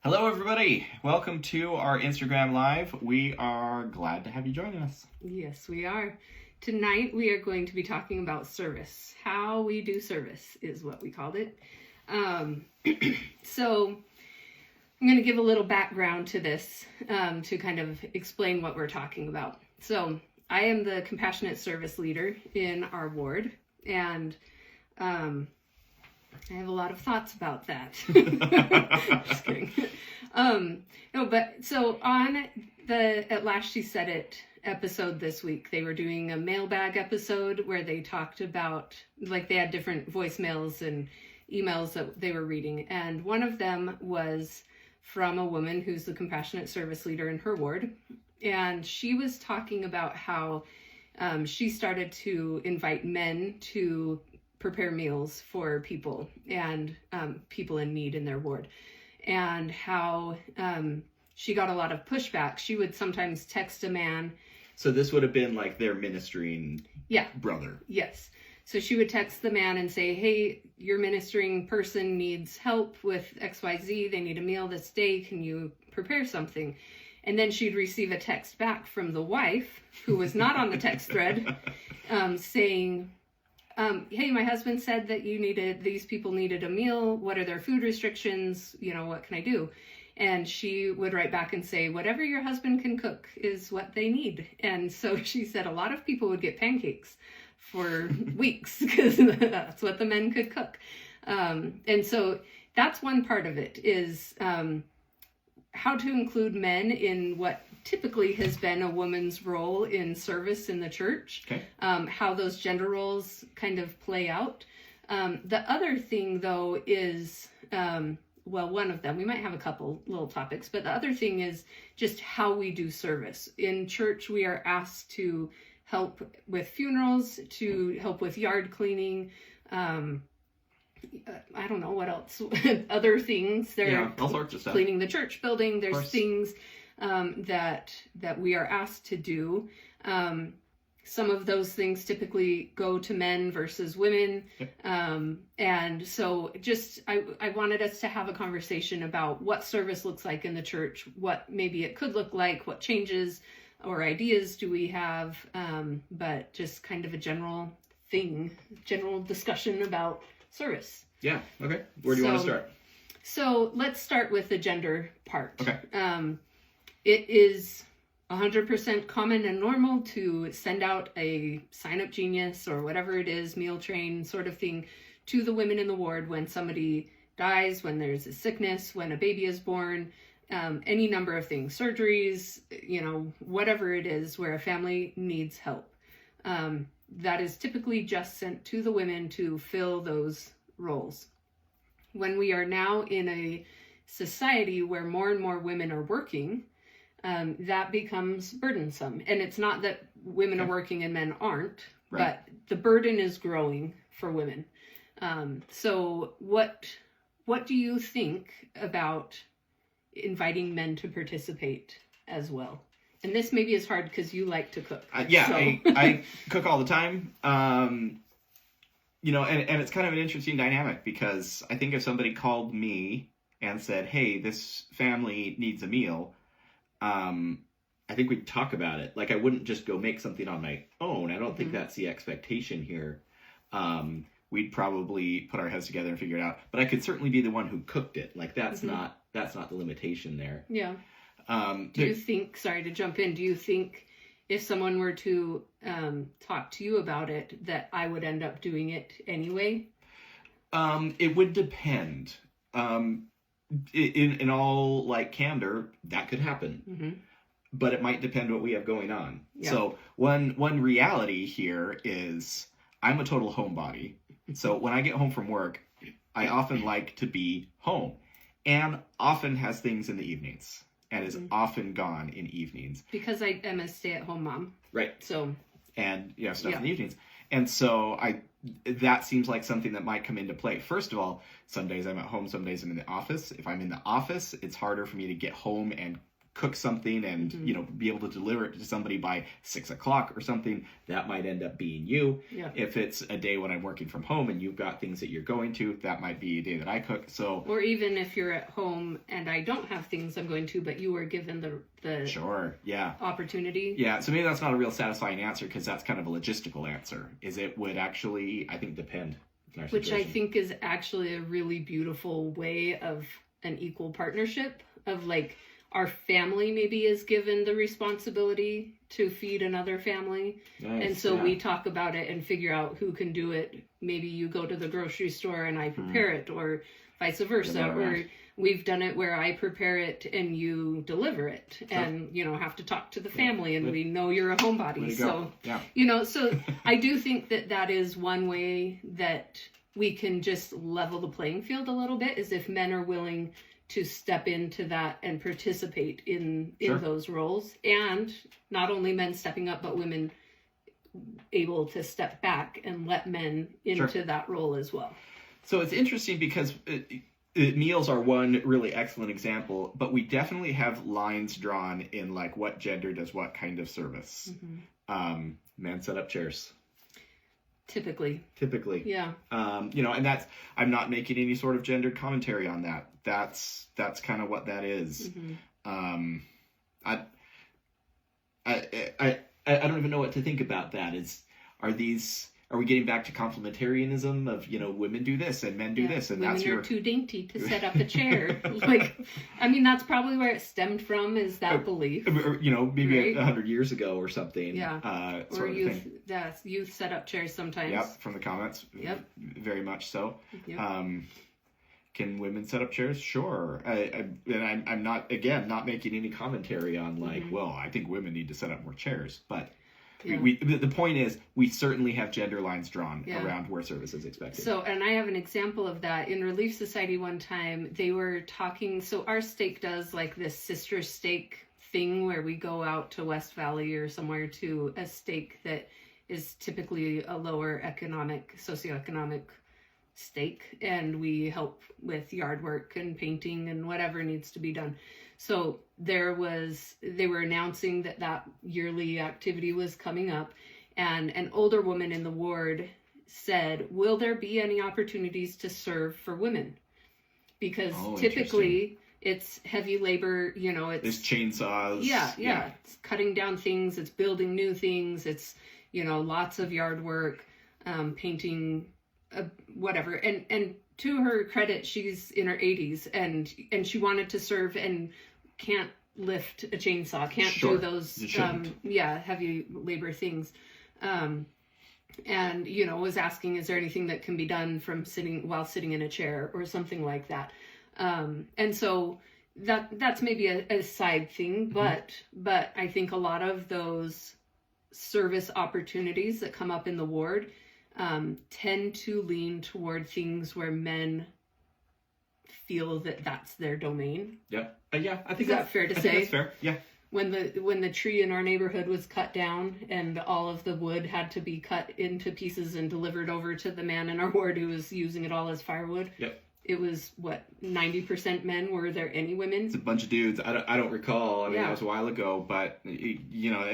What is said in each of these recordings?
Hello, everybody. Welcome to our Instagram Live. We are glad to have you join us. Yes, we are. Tonight we are going to be talking about service. How we do service is what we called it. So I'm going to give a little background to this to kind of explain what we're talking about. So I am the compassionate service leader in our ward, and I have a lot of thoughts about that. Just kidding. So on the At Last She Said It episode this week, they were doing a mailbag episode where they talked about, like, they had different voicemails and emails that they were reading. And one of them was from a woman who's the compassionate service leader in her ward. And she was talking about how she started to invite men to prepare meals for people and people in need in their ward, and how she got a lot of pushback. She would sometimes text a man. So this would have been like their ministering brother. Yes. So she would text the man and say, hey, your ministering person needs help with XYZ. They need a meal this day. Can you prepare something? And then she'd receive a text back from the wife, who was not on the text thread, saying, hey, my husband said that these people needed a meal. What are their food restrictions? What can I do? And she would write back and say, whatever your husband can cook is what they need. And so she said a lot of people would get pancakes for weeks because that's what the men could cook. And so that's one part of it, is how to include men in what typically has been a woman's role in service in the church. Okay. How those gender roles kind of play out. The other thing, though, is, one of them, we might have a couple little topics, but the other thing is just how we do service. In church, we are asked to help with funerals, to help with yard cleaning, I don't know what else, other things. All sorts of stuff. Cleaning the church building. There's things that we are asked to do. Some of those things typically go to men versus women. Yep. And so I wanted us to have a conversation about what service looks like in the church, what maybe it could look like, what changes or ideas do we have, but just kind of a general discussion about service. Yeah, okay. Where do you want to start? So let's start with the gender part. Okay. It is 100% common and normal to send out a Sign Up Genius or whatever it is, meal train sort of thing, to the women in the ward when somebody dies, when there's a sickness, when a baby is born, any number of things, surgeries, whatever it is where a family needs help. That is typically just sent to the women to fill those roles. When we are now in a society where more and more women are working, that becomes burdensome. And it's not that women are working and men aren't, right, but the burden is growing for women. So what do you think about inviting men to participate as well? And this maybe is hard because you like to cook. I cook all the time. And it's kind of an interesting dynamic, because I think if somebody called me and said, hey, this family needs a meal, I think we'd talk about it. Like, I wouldn't just go make something on my own. I don't think that's the expectation here. We'd probably put our heads together and figure it out. But I could certainly be the one who cooked it. Like, that's not the limitation there. Yeah. Do you think, sorry to jump in, do you think if someone were to talk to you about it, that I would end up doing it anyway? It would depend. In all, like, candor, that could happen. Mm-hmm. But it might depend what we have going on. Yeah. So one reality here is I'm a total homebody. So when I get home from work, I often like to be home. Anne often has things in the evenings and is often gone in evenings. Because I am a stay-at-home mom. Right. So. And stuff in the evenings. And so that seems like something that might come into play. First of all, some days I'm at home, some days I'm in the office. If I'm in the office, it's harder for me to get home and cook something and, you know, be able to deliver it to somebody by 6 o'clock or something, that might end up being you. Yeah. If it's a day when I'm working from home and you've got things that you're going to, that might be a day that I cook. So, or even if you're at home and I don't have things I'm going to, but you were given the sure, yeah. opportunity. Yeah, so maybe that's not a real satisfying answer because that's kind of a logistical answer. Is it would actually, I think, depend. In our Which I situation. think is actually a really beautiful way of an equal partnership of like our family maybe is given the responsibility to feed another family. Nice, and so yeah. we talk about it and figure out who can do it. Maybe you go to the grocery store and I prepare it, or vice versa. Yeah, or we've done it where I prepare it and you deliver it, Sure. and, you know, have to talk to the family, and we know you're a homebody. So, yeah. you know, so I do think that that is one way that we can just level the playing field a little bit, is if men are willing to step into that and participate in Sure. those roles. And not only men stepping up, but women able to step back and let men into Sure. that role as well. So it's interesting because meals are one really excellent example, but we definitely have lines drawn in like what gender does what kind of service. Men set up chairs. Typically. Yeah. You know, and that's, I'm not making any sort of gendered commentary on that. That's kind of what that is. I don't even know what to think about that. Are we getting back to complementarianism of, you know, women do this and men do this, and women that's are too dainty to set up a chair. Like, I mean, that's probably where it stemmed from, is that belief. Or, you know, maybe Right? 100 years ago or something. Yeah. Or Sort of youth, thing. youth set up chairs sometimes. Yep, from the comments. Yep. Very much so. Yep. Can women set up chairs? Sure. I'm not, again, not making any commentary on like, well, I think women need to set up more chairs, but Yeah. the point is we certainly have gender lines drawn Yeah. around where service is expected. So, and I have an example of that. In Relief Society one time, they were talking, so our stake does like this sister stake thing where we go out to West Valley or somewhere to a stake that is typically a lower socioeconomic stake, and we help with yard work and painting and whatever needs to be done. So they were announcing that yearly activity was coming up, and an older woman in the ward said, will there be any opportunities to serve for women? Because typically it's heavy labor, you know, it's there's chainsaws. Yeah. It's cutting down things, it's building new things, it's, you know, lots of yard work, painting, whatever. And to her credit, she's in her 80s and she wanted to serve and can't lift a chainsaw, can't do those heavy labor things. And, you know, was asking, is there anything that can be done from while sitting in a chair or something like that? And so that's maybe a side thing, but I think a lot of those service opportunities that come up in the ward tend to lean toward things where men feel that that's their domain. Yeah. Yeah. I think Is that fair to say? That's fair. Yeah. When the tree in our neighborhood was cut down and all of the wood had to be cut into pieces and delivered over to the man in our ward who was using it all as firewood. Yep. It was 90% men. Were there any women? It's a bunch of dudes. I don't recall. I mean, Yeah. that was a while ago, but you know,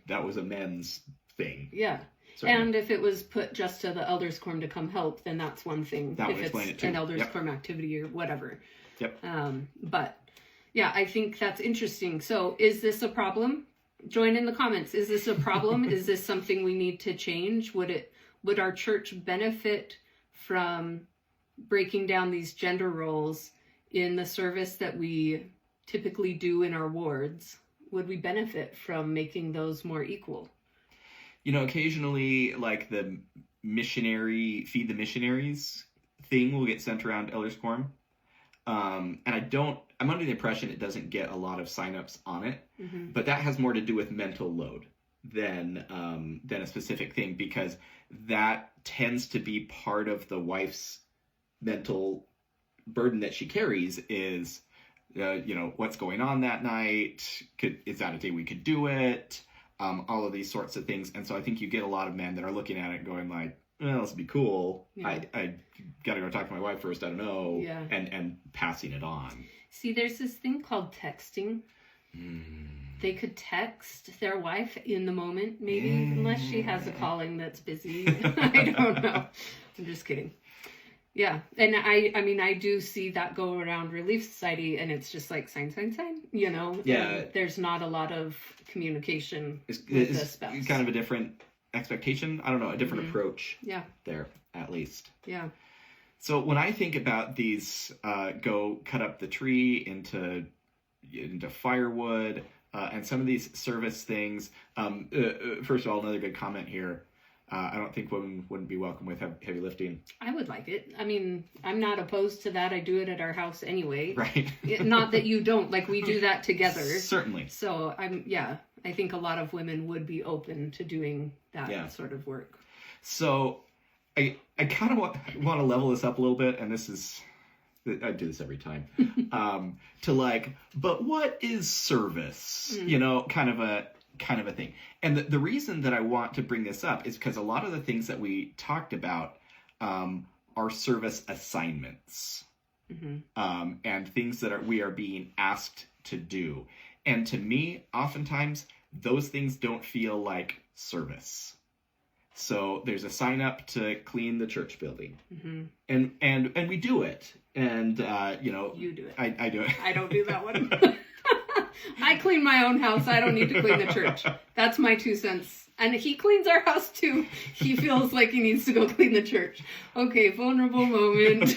that was a men's thing. Yeah. Certainly. And if it was put just to the elders quorum to come help, then that's one thing. That would if explain it's it too. an elders Yep. quorum activity or whatever. Yep. But yeah, I think that's interesting. So is this a problem? Join in the comments. Is this a problem? Is this something we need to change? Would our church benefit from breaking down these gender roles in the service that we typically do in our wards? Would we benefit from making those more equal? You know, occasionally, like the missionary, feed the missionaries thing will get sent around Elders Quorum. And I'm under the impression it doesn't get a lot of signups on it, but that has more to do with mental load than a specific thing, because that tends to be part of the wife's mental burden that she carries is, you know, what's going on that night? Is that a day we could do it? All of these sorts of things. And so I think you get a lot of men that are looking at it and going like, well, this would be cool. Yeah. I got to go talk to my wife first. I don't know. Yeah. And passing it on. See, there's this thing called texting. They could text their wife in the moment, maybe, unless she has a calling that's busy. I don't know. I'm just kidding. Yeah, and I mean, I do see that go around Relief Society, and it's just like sign, you know? Yeah. And there's not a lot of communication with the spouse. It's kind of a different expectation. I don't know, a different approach. Yeah. There, at least. Yeah. So when I think about these, go cut up the tree into firewood, and some of these service things, first of all, another good comment here. I don't think women wouldn't be welcome with heavy lifting. I would like it. I mean, I'm not opposed to that. I do it at our house anyway. Right. Not that you don't. Like, we do that together. Certainly. So, I think a lot of women would be open to doing that sort of work. So, I kind of want to level this up a little bit, and I do this every time, to like, but what is service? You know, kind of a thing. And the reason that I want to bring this up is because a lot of the things that we talked about are service assignments, and things that we are being asked to do. And to me, oftentimes, those things don't feel like service. So there's a sign up to clean the church building, and we do it. And you do it. I do it. I don't do that one. I clean my own house. I don't need to clean the church. That's my 2 cents. And he cleans our house too. He feels like he needs to go clean the church. Okay, vulnerable moment.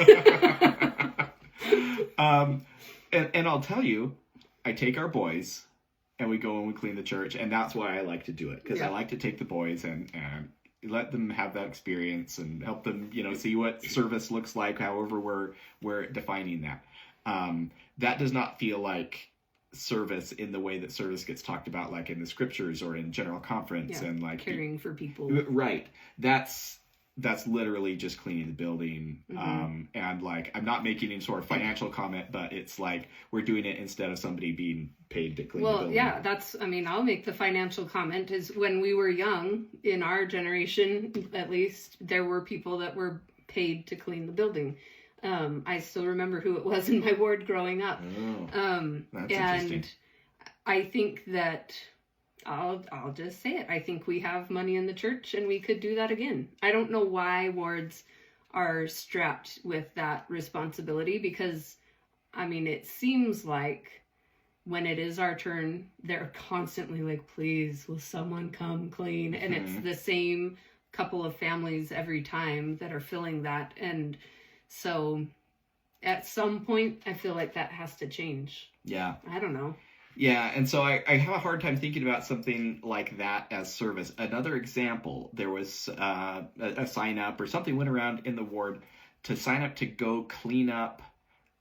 And I'll tell you, I take our boys and we go and we clean the church, and that's why I like to do it, because I like to take the boys and let them have that experience and help them, see what service looks like, however we're defining that. That does not feel like service in the way that service gets talked about, like in the scriptures or in general conference, and like caring for people. Right. That's literally just cleaning the building. And like, I'm not making any sort of financial comment, but it's like we're doing it instead of somebody being paid to clean the building. Well, yeah, I'll make the financial comment is when we were young, in our generation, at least, there were people that were paid to clean the building. I still remember who it was in my ward growing up. That's interesting. I think that I'll just say it. I think we have money in the church and we could do that again. I don't know why wards are strapped with that responsibility, because, I mean, it seems like when it is our turn, they're constantly like, please, will someone come clean? And it's the same couple of families every time that are filling that. And so at some point, I feel like that has to change. Yeah. I don't know. Yeah, and so I have a hard time thinking about something like that as service. Another example, there was a sign up, or something went around in the ward to sign up to go clean up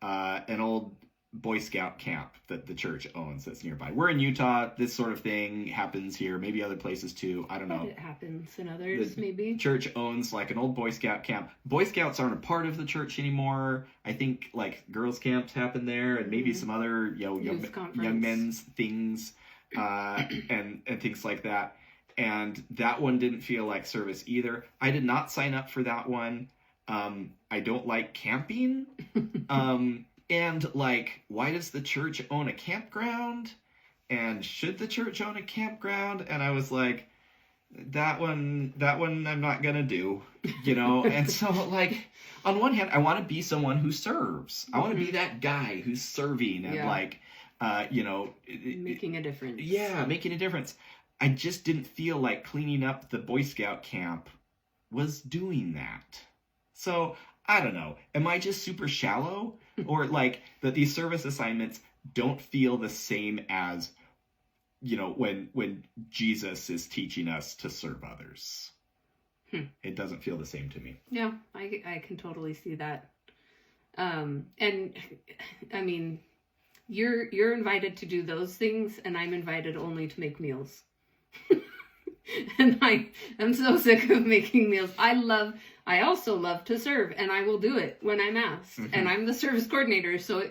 an old Boy Scout camp that the church owns that's nearby. We're in Utah. This sort of thing happens here, maybe other places too. I don't know. It happens in others, maybe. Church owns like an old Boy Scout camp. Boy Scouts aren't a part of the church anymore. I think like girls camps happen there, and maybe some other young men's things, and things like that. And that one didn't feel like service either. I did not sign up for that one. I don't like camping. And like, why does the church own a campground? And should the church own a campground? And I was like, that one I'm not gonna do, And so like, on one hand, I want to be someone who serves. I want to be that guy who's serving and making a difference. Yeah, making a difference. I just didn't feel like cleaning up the Boy Scout camp was doing that. So I don't know. Am I just super shallow? Or like that these service assignments don't feel the same as, when Jesus is teaching us to serve others. It doesn't feel the same to me. Yeah, I can totally see that. And I mean, you're invited to do those things, and I'm invited only to make meals. And I'm so sick of making meals. I also love to serve, and I will do it when I'm asked. And I'm the service coordinator, so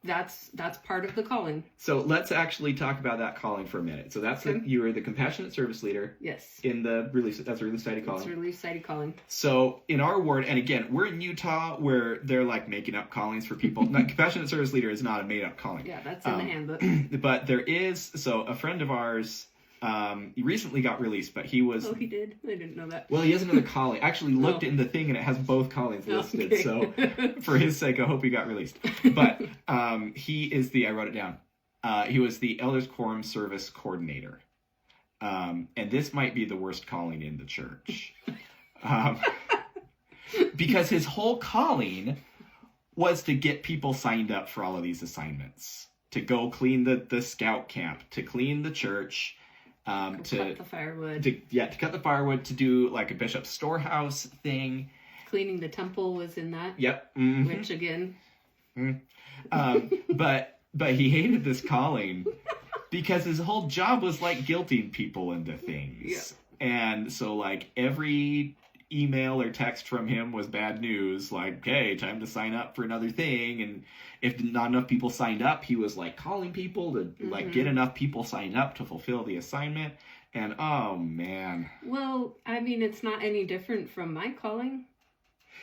that's part of the calling. So let's actually talk about that calling for a minute. So that's Okay. you are the compassionate service leader Yes. in the Relief. That's a Relief Society calling. It's a Relief Society calling. So in our ward, and again, we're in Utah where they're like making up callings for people. Compassionate service leader is not a made up calling. Yeah, that's in the handbook. But there is, so a friend of ours, he recently got released, but he was. Oh, he did? I didn't know that. Well, he has another calling. Actually looked in the thing and it has both callings listed. Okay. So for his sake, I hope he got released. But he is I wrote it down. He was the Elders Quorum Service Coordinator. And this might be the worst calling in the church. Because his whole calling was to get people signed up for all of these assignments. To go clean the scout camp, to clean the church, Cut the firewood. to cut the firewood, to do like a bishop's storehouse thing. Cleaning the temple was in that. Yep. Mm-hmm. Which again. But he hated this calling because his whole job was like guilting people into things. Yeah. And so like every email or text from him was bad news, like, hey, time to sign up for another thing. And if not enough people signed up, he was like calling people to like get enough people signed up to fulfill the assignment. And oh man. Well, I mean, it's not any different from my calling.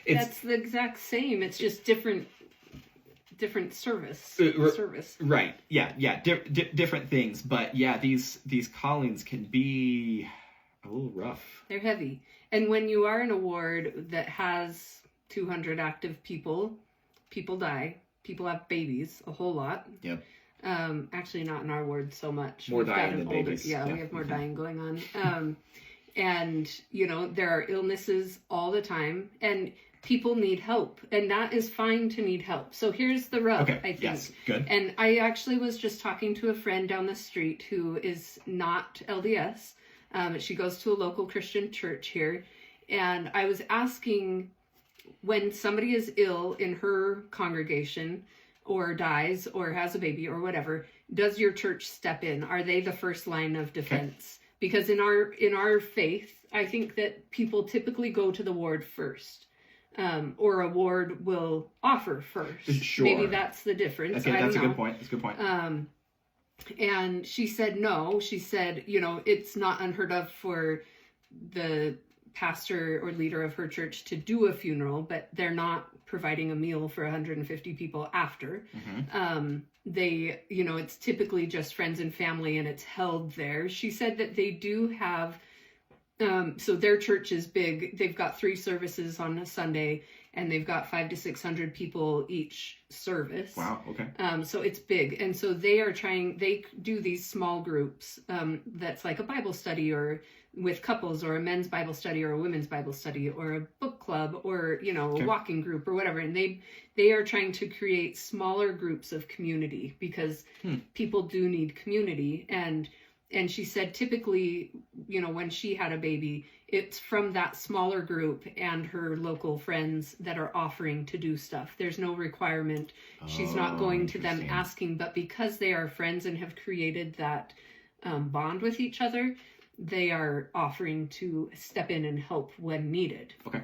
That's the exact same. It's just different service. Service. Right. Yeah. Different things. But yeah, these callings can be a little rough. They're heavy. And when you are in a ward that has 200 active people die. People have babies, a whole lot. Yep. Actually, not in our ward so much. More dying than babies. Yeah, we have more dying going on. And, there are illnesses all the time. And people need help. And that is fine to need help. So here's the rub, Okay. I think. Yes. Good. And I actually was just talking to a friend down the street who is not LDS. She goes to a local Christian church here. And I was asking, when somebody is ill in her congregation or dies or has a baby or whatever, does your church step in? Are they the first line of defense? Okay. Because in our faith, I think that people typically go to the ward first. Or a ward will offer first. Sure. Maybe that's the difference. Okay, that's a good point. That's a good point. And she said no. She said, it's not unheard of for the pastor or leader of her church to do a funeral, but they're not providing a meal for 150 people after. They, it's typically just friends and family and it's held there. She said that they do have, so their church is big. They've got 3 services on a Sunday and they've got 500 to 600 people each service. Wow. Okay. So it's big. And so they do these small groups, that's like a Bible study or with couples or a men's Bible study or a women's Bible study or a book club or, a walking group or whatever. And they are trying to create smaller groups of community because people do need community. And she said typically, when she had a baby, it's from that smaller group and her local friends that are offering to do stuff. There's no requirement. She's not going to them asking, but because they are friends and have created that bond with each other, they are offering to step in and help when needed. Okay.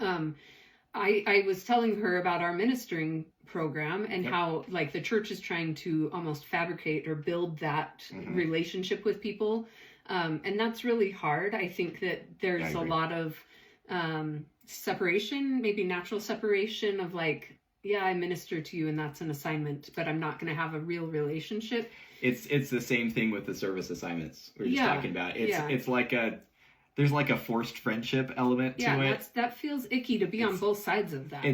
I was telling her about our ministering program and how like the church is trying to almost fabricate or build that relationship with people. And that's really hard. I think that there's a lot of separation, maybe natural separation of like, I minister to you and that's an assignment, but I'm not going to have a real relationship. It's the same thing with the service assignments we were just talking about. It's like there's like a forced friendship element to it. That feels icky to be on both sides of that.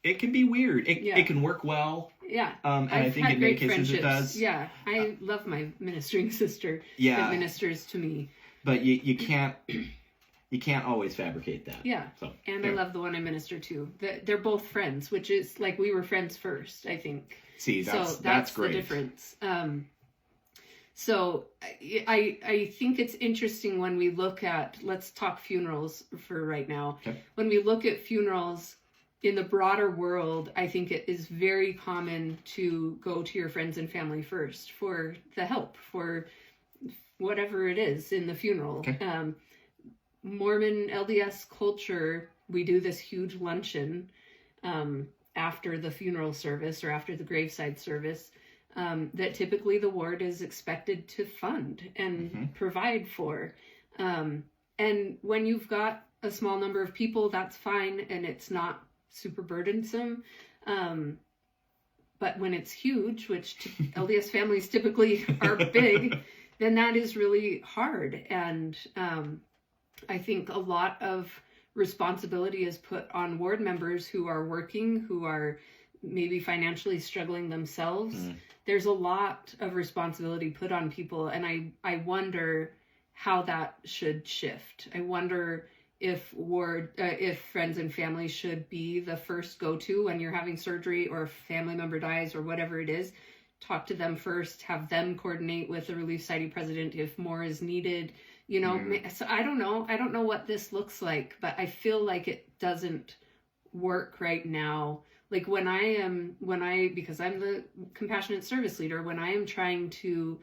It can be weird. It can work well. Yeah. And I think in many cases it does. Yeah. I love my ministering sister that ministers to me. But you can't always fabricate that. Yeah. So, and I love the one I minister to. They're both friends, which is like we were friends first, I think. See, that's great. The difference. So I think it's interesting when we look at, let's talk funerals for right now. Okay. When we look at funerals in the broader world, I think it is very common to go to your friends and family first for the help, for whatever it is in the funeral. Okay. Mormon LDS culture, we do this huge luncheon after the funeral service or after the graveside service, that typically the ward is expected to fund and provide for. And when you've got a small number of people, that's fine, and it's not super burdensome. But when it's huge, which LDS families typically are big, then that is really hard. And I think a lot of responsibility is put on ward members who are working, who are maybe financially struggling themselves. There's a lot of responsibility put on people, and I wonder how that should shift. I wonder if friends and family should be the first go-to when you're having surgery or a family member dies or whatever it is. Talk to them first, have them coordinate with the Relief Society president if more is needed. You know, so I don't know what this looks like, but I feel like it doesn't work right now. Like because I'm the compassionate service leader, when I am trying to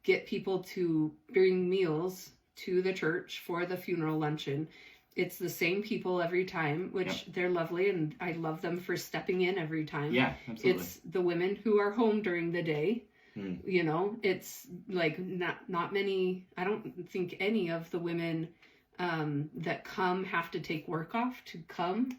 get people to bring meals to the church for the funeral luncheon, it's the same people every time, which they're lovely, and I love them for stepping in every time. Yeah, absolutely. It's the women who are home during the day. You know, it's like not many, I don't think any of the women that come have to take work off to come,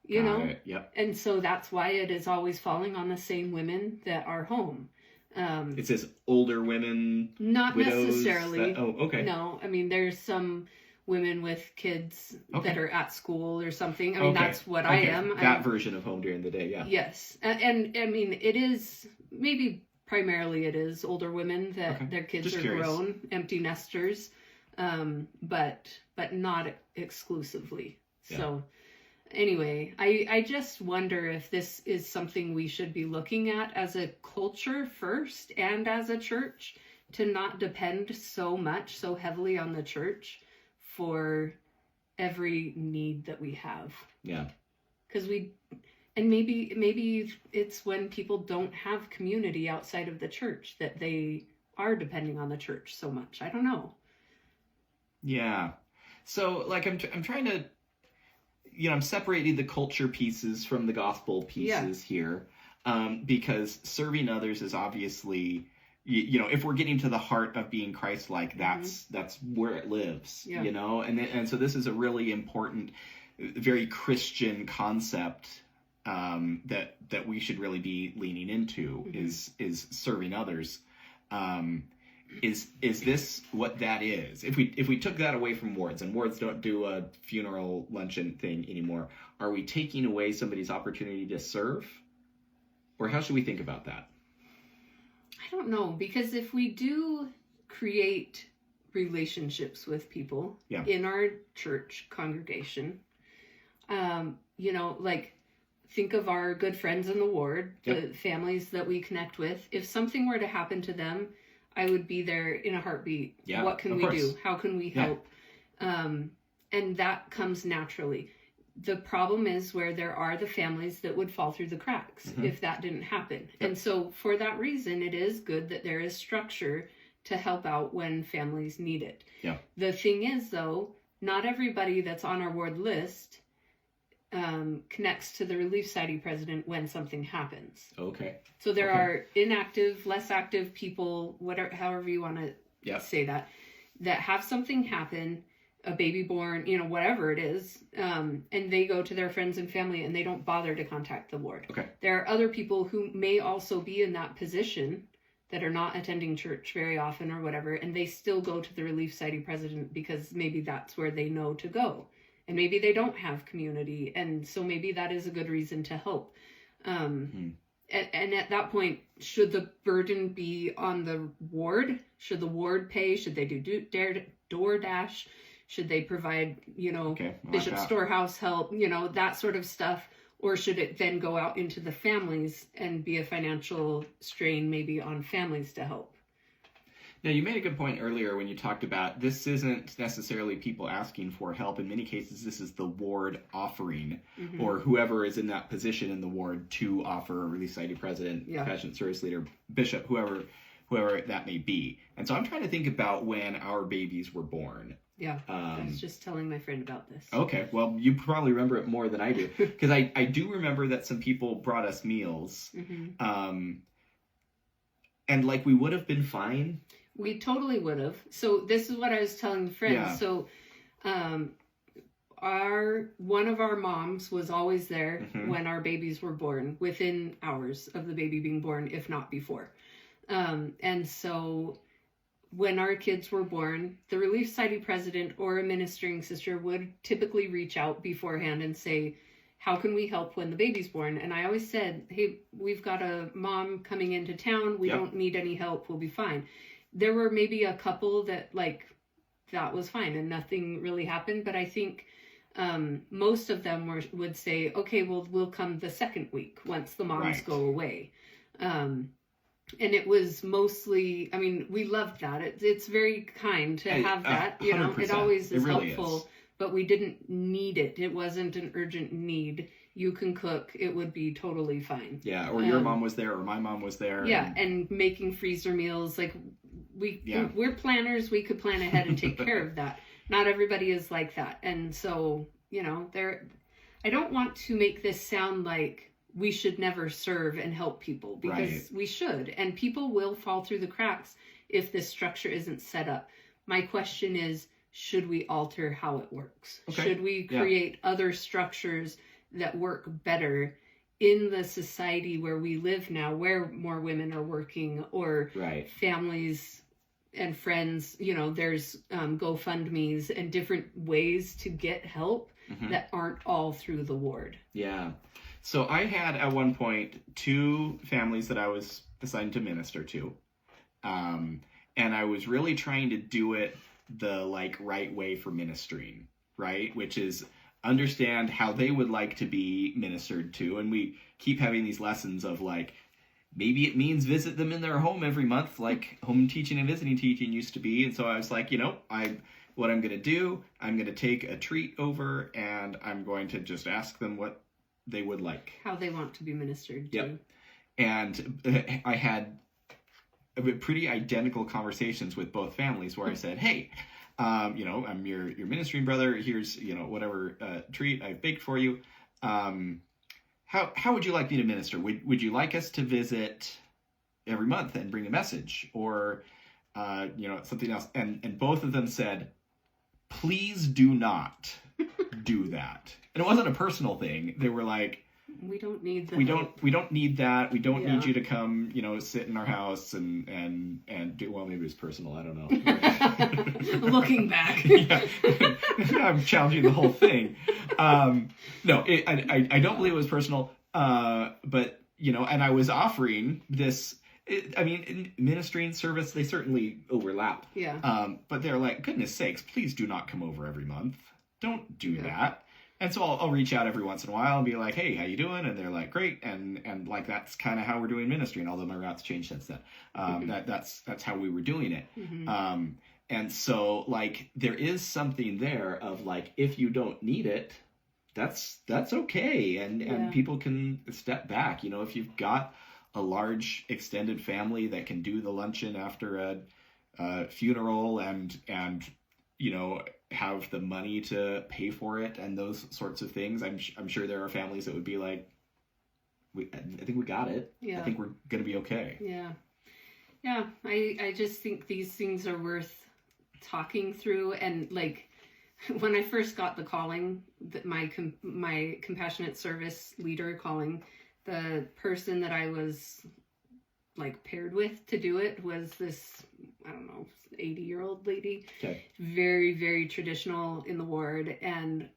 you know? Yep. And so that's why it is always falling on the same women that are home. It says older women, not widows, necessarily. okay. No, I mean, there's some women with kids that are at school or something. I mean, that's what I am. That version of home during the day, yeah. Yes. And I mean, it is, maybe primarily it is older women that their kids are grown, empty nesters, but not exclusively. Yeah. So anyway, I just wonder if this is something we should be looking at as a culture first and as a church, to not depend so heavily on the church for every need that we have. Yeah. Because maybe it's when people don't have community outside of the church that they are depending on the church so much. I don't know. Yeah. So like I'm trying to, you know, I'm separating the culture pieces from the gospel pieces here, because serving others is obviously, you know, if we're getting to the heart of being Christ-like, that's where it lives, you know, and so this is a really important, very Christian concept that we should really be leaning into, is serving others. Is this what that is? If we took that away from wards, and wards don't do a funeral luncheon thing anymore, are we taking away somebody's opportunity to serve? Or how should we think about that? I don't know, because if we do create relationships with people in our church congregation, you know, like think of our good friends in the ward, the families that we connect with. If something were to happen to them, I would be there in a heartbeat. Yeah, what can we do? How can we help? And that comes naturally. The problem is where there are the families that would fall through the cracks if that didn't happen. And so for that reason, it is good that there is structure to help out when families need it. Yeah. The thing is, though, not everybody that's on our ward list connects to the Relief Society president when something happens. Okay. So there are inactive, less active people, whatever, however you want to say that have something happen, a baby born, you know, whatever it is, and they go to their friends and family and they don't bother to contact the ward. Okay. There are other people who may also be in that position that are not attending church very often or whatever, and they still go to the Relief Society president because maybe that's where they know to go. And maybe they don't have community, and so maybe that is a good reason to help. And at that point, should the burden be on the ward? Should the ward pay? Should they do DoorDash? Should they provide, you know, Bishop Storehouse help, you know, that sort of stuff? Or should it then go out into the families and be a financial strain maybe on families to help? Now, you made a good point earlier when you talked about this isn't necessarily people asking for help. In many cases, this is the ward offering, or whoever is in that position in the ward to offer a Relief Society president, compassionate service leader, bishop, whoever that may be. And so I'm trying to think about when our babies were born. Yeah. I was Um, just telling my friend about this. okay, well, you probably remember it more than I do, because I do remember that some people brought us meals, um, and like we would have been fine. We totally would have. So this is what I was telling friends. Yeah. So, one of our moms was always there when our babies were born, within hours of the baby being born, if not before. And so when our kids were born, the Relief Society president or a ministering sister would typically reach out beforehand and say, how can we help when the baby's born? And I always said, hey, we've got a mom coming into town. We don't need any help. We'll be fine. There were maybe a couple that that was fine and nothing really happened. But I think most of them would say, okay, well, we'll come the second week once the moms go away. And it was mostly, I mean, we loved that. It's very kind to have that, 100%. It always is really helpful, is. But we didn't need it. It wasn't an urgent need. You can cook, it would be totally fine. Yeah, or your mom was there, or my mom was there. Yeah, and making freezer meals, we're planners, we could plan ahead and take care of that. Not everybody is like that. And so, I don't want to make this sound like we should never serve and help people, because we should, and people will fall through the cracks if this structure isn't set up. My question is, should we alter how it works? Okay. Should we create other structures that work better in the society where we live now, where more women are working, or families and friends, there's GoFundMes and different ways to get help that aren't all through the ward. Yeah. So I had at one point 2 families that I was assigned to minister to. And I was really trying to do it the right way for ministering, right? Which is understand how they would like to be ministered to. And we keep having these lessons of maybe it means visit them in their home every month, like home teaching and visiting teaching used to be. And so I was like, what I'm going to do, I'm going to take a treat over and I'm going to just ask them what they would like. How they want to be ministered to. Yep. And I had pretty identical conversations with both families where I said, hey, I'm your ministering brother. Here's, whatever treat I've baked for you. How would you like me to minister? Would you like us to visit every month and bring a message, or something else? And both of them said, please do not do that. And it wasn't a personal thing. They were like, we don't need that. We don't need that. We don't need you to come, sit in our house and do, well, maybe it's personal. I don't know. Looking back. I'm challenging the whole thing. No, I don't believe it was personal. But, and I was offering this, in ministry and service, they certainly overlap. Yeah. But they're like, goodness sakes, please do not come over every month. Don't do that. And so I'll reach out every once in a while and be like, hey, how you doing? And they're like, great. And that's kind of how we're doing ministry. And although my route's changed since then, that's how we were doing it. And so there is something there of if you don't need it, that's okay. And people can step back. If you've got a large extended family that can do the luncheon after a funeral and have the money to pay for it and those sorts of things. I'm sure there are families that would be like, I think we got it. Yeah. I think we're going to be okay. Yeah. Yeah. I just think these things are worth talking through. And when I first got the calling, that my compassionate service leader calling, the person that I was paired with to do it was this, 80-year-old lady. Okay. Very, very traditional in the ward. And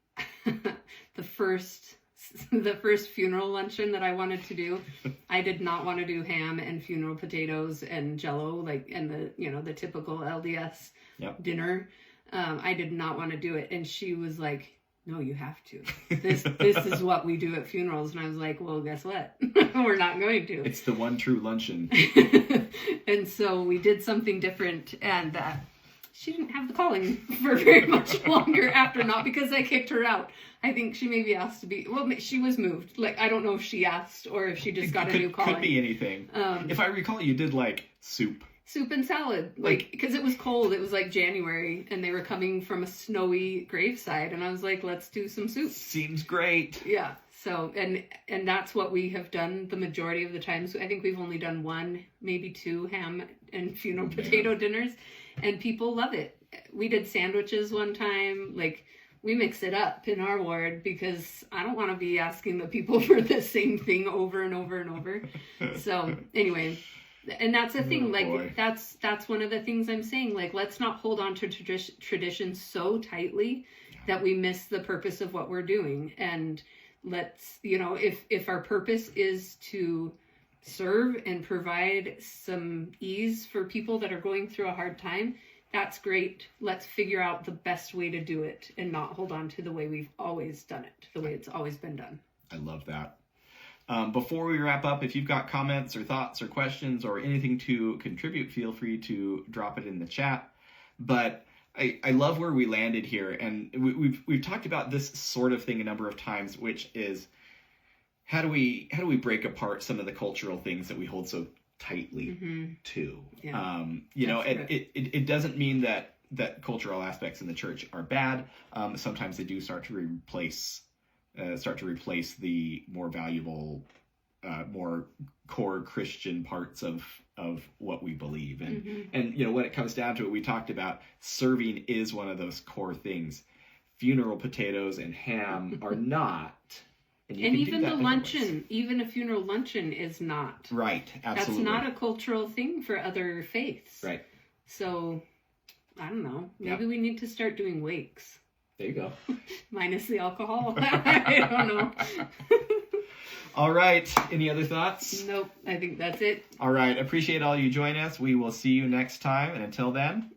the first funeral luncheon that I wanted to do, I did not want to do ham and funeral potatoes and Jell-O, and the typical LDS dinner. I did not want to do it. And she was like, no, you have to. This is what we do at funerals. And I was like, well, guess what? We're not going to. It's the one true luncheon. And so we did something different. And she didn't have the calling for very much longer after, not because I kicked her out. I think she maybe asked to be, she was moved. I don't know if she asked or if she just got a new calling. Could be anything. If I recall, you did soup. soup and salad, like, because it was cold. It was like January, and they were coming from a snowy graveside, and I was like, let's do some soup. Seems great. Yeah. So, and that's what we have done the majority of the times. I think we've only done 1, maybe 2 ham and funeral potato dinners, and people love it. We did sandwiches one time. Like, we mix it up in our ward because I don't want to be asking the people for the same thing over and over and over. So anyway, and that's the thing, like, that's one of the things I'm saying, like, let's not hold on to tradition so tightly that we miss the purpose of what we're doing. And let's, you know, if our purpose is to serve and provide some ease for people that are going through a hard time, that's great. Let's figure out the best way to do it and not hold on to the way we've always done it, the way it's always been done. I love that. Before we wrap up, if you've got comments or thoughts or questions or anything to contribute, feel free to drop it in the chat. But I love where we landed here, and we've talked about this sort of thing a number of times, which is how do we break apart some of the cultural things that we hold so tightly to? Yeah. You know, it doesn't mean that cultural aspects in the church are bad. Sometimes they do start to replace the more valuable, more core Christian parts of what we believe. And you know, when it comes down to it, we talked about serving is one of those core things. Funeral potatoes and ham are not. And even the luncheon, even a funeral luncheon is not. Right, absolutely. That's not a cultural thing for other faiths. Right. So, I don't know. Maybe we need to start doing wakes. There you go. Minus the alcohol. I don't know. All right. Any other thoughts? Nope. I think that's it. All right. Appreciate all you join us. We will see you next time. And until then,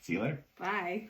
see you later. Bye.